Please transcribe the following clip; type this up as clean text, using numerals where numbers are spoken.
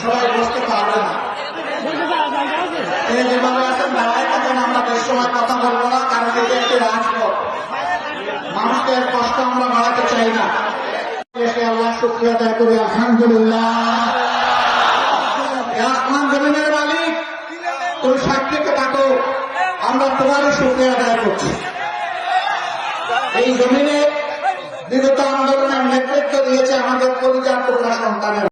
সবাই বসতে পারবে না। যেভাবে আছেন দাঁড়ায় থাকেন, আমরা বেশ সময় কথা বলবো না, কারণ এটি একটি রাজপথ, মানুষের কষ্ট আমরা বাড়াতে চাই না। আল্লাহ শুকরিয়া আদায় করি, আলহামদুলিল্লাহ। আসমান জমিনের মালিক, তুমি সাক্ষীকে থাকো, আমরা তোমারও শুকরিয়া আদায় করছি। এই জমিনে বিগত আন্দোলনের নেতৃত্ব দিয়েছে আমাদের পরিবার টুকরা সন্তানের।